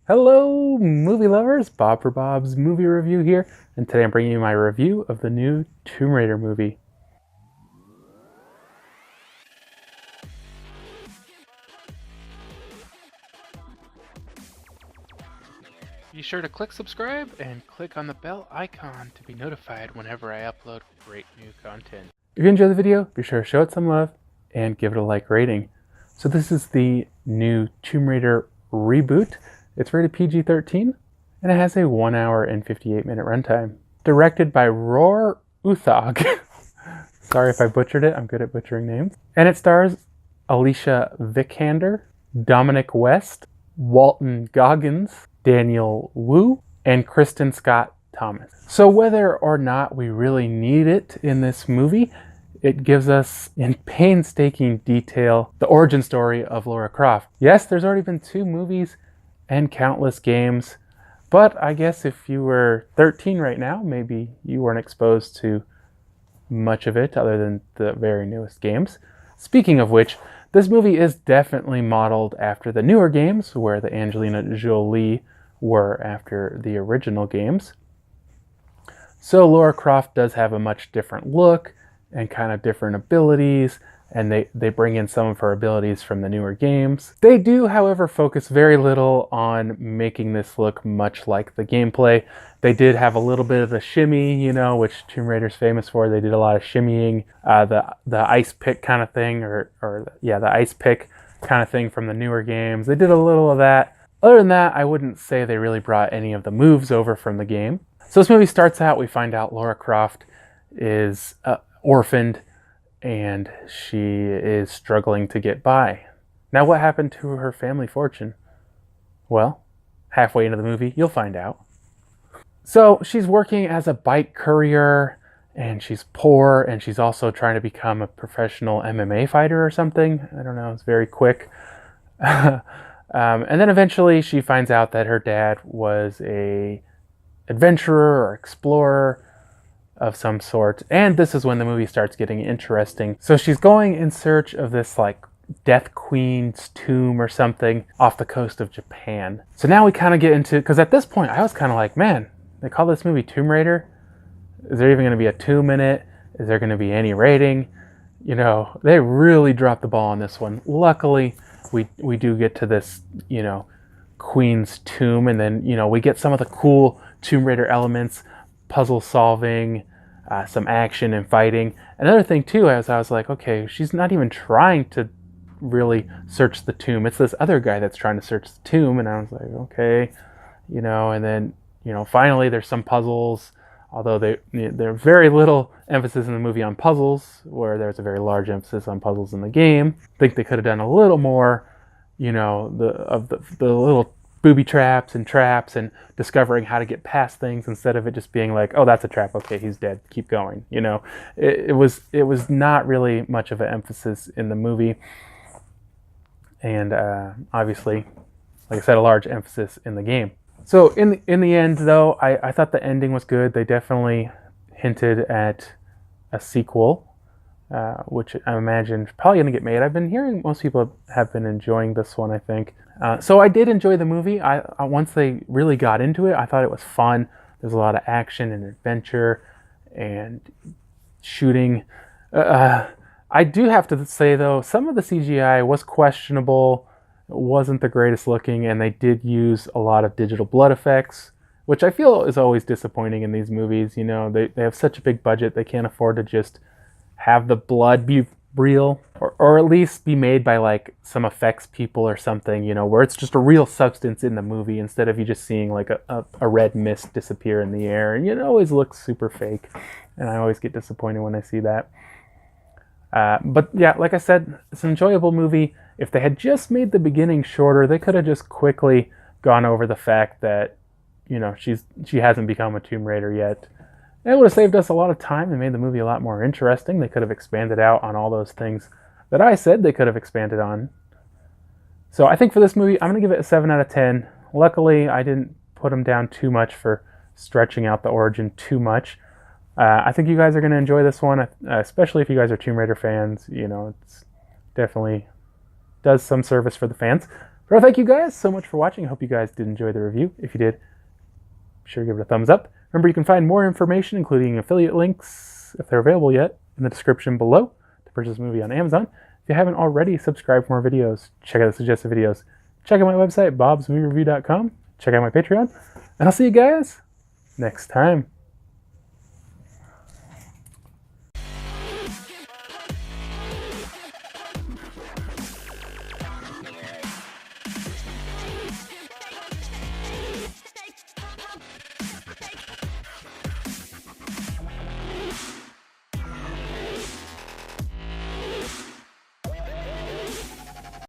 Hello, movie lovers! Bob for Bob's Movie Review here, and today I'm bringing you my review of the new Tomb Raider movie. Be sure to click subscribe and click on the bell icon to be notified whenever I upload great new content. If you enjoyed the video, be sure to show it some love and give it a like rating. So this is the new Tomb Raider reboot. It's rated PG-13, and it has a 1 hour and 58 minute runtime. Directed by Uthaug. Sorry if I butchered it, I'm good at butchering names. And it stars Alicia Vikander, Dominic West, Walton Goggins, Daniel Wu, and Kristin Scott Thomas. So whether or not we really need it in this movie, it gives us in painstaking detail the origin story of Lara Croft. Yes, there's already been 2 movies and countless games, but I guess if you were 13 right now, maybe you weren't exposed to much of it other than the very newest games. Speaking of which, this movie is definitely modeled after the newer games, where the Angelina Jolie were after the original games. So Lara Croft does have a much different look and kind of different abilities, and they bring in some of her abilities from the newer games. They do, however, focus very little on making this look much like the gameplay. They did have a little bit of the shimmy, you know, which Tomb Raider's famous for. They did a lot of shimmying, the ice pick kind of thing, the ice pick kind of thing from the newer games. They did a little of that. Other than that, I wouldn't say they really brought any of the moves over from the game. So this movie starts out, we find out Lara Croft is orphaned, and she is struggling to get by. Now, what happened to her family fortune? Well, halfway into the movie, you'll find out. So she's working as a bike courier, and she's poor, and she's also trying to become a professional MMA fighter or something. I don't know, it's very quick. And then eventually she finds out that her dad was a adventurer or explorer of some sort, and this is when the movie starts getting interesting. So she's going in search of this like Death Queen's tomb or something off the coast of Japan. So now we kind of get into, because at this point I was kind of like, man, they call this movie Tomb Raider? Is there even going to be a tomb in it? Is there going to be any rating? You know, they really dropped the ball on this one. Luckily, we do get to this, you know, Queen's tomb, and then, you know, we get some of the cool Tomb Raider elements, puzzle solving, some action and fighting. Another thing too, as I was like, okay, she's not even trying to really search the tomb. It's this other guy that's trying to search the tomb, and I was like, okay, you know. And then, you know, finally there's some puzzles, although there's very little emphasis in the movie on puzzles, where there's a very large emphasis on puzzles in the game. I think they could have done a little more, you know, the little booby traps and discovering how to get past things, instead of it just being like, oh, that's a trap, okay, he's dead, keep going. You know, it was not really much of an emphasis in the movie, and obviously, like I said, a large emphasis in the game. So in the end, though, I thought the ending was good. They definitely hinted at a sequel, which I imagine is probably going to get made. I've been hearing most people have been enjoying this one, I think. So I did enjoy the movie. Once they really got into it, I thought it was fun. There's a lot of action and adventure and shooting. I do have to say, though, some of the CGI was questionable. It wasn't the greatest looking, and they did use a lot of digital blood effects, which I feel is always disappointing in these movies. You know, they have such a big budget, they can't afford to just have the blood be real, or at least be made by like some effects people or something, you know, where it's just a real substance in the movie, instead of you just seeing like a red mist disappear in the air, and it always looks super fake, and I always get disappointed when I see that. But yeah, like I said, it's an enjoyable movie. If they had just made the beginning shorter, they could have just quickly gone over the fact that, you know, she hasn't become a Tomb Raider yet. It would have saved us a lot of time and made the movie a lot more interesting. They could have expanded out on all those things that I said they could have expanded on. So I think for this movie, I'm going to give it a 7 out of 10. Luckily, I didn't put them down too much for stretching out the origin too much. I think you guys are going to enjoy this one, especially if you guys are Tomb Raider fans. You know, it's definitely does some service for the fans. Well, thank you guys so much for watching. I hope you guys did enjoy the review. If you did, be sure to give it a thumbs up. Remember, you can find more information, including affiliate links, if they're available yet, in the description below to purchase the movie on Amazon. If you haven't already, subscribe for more videos. Check out the suggested videos. Check out my website, BOBSMOVIEREVIEW.com. Check out my Patreon. And I'll see you guys next time.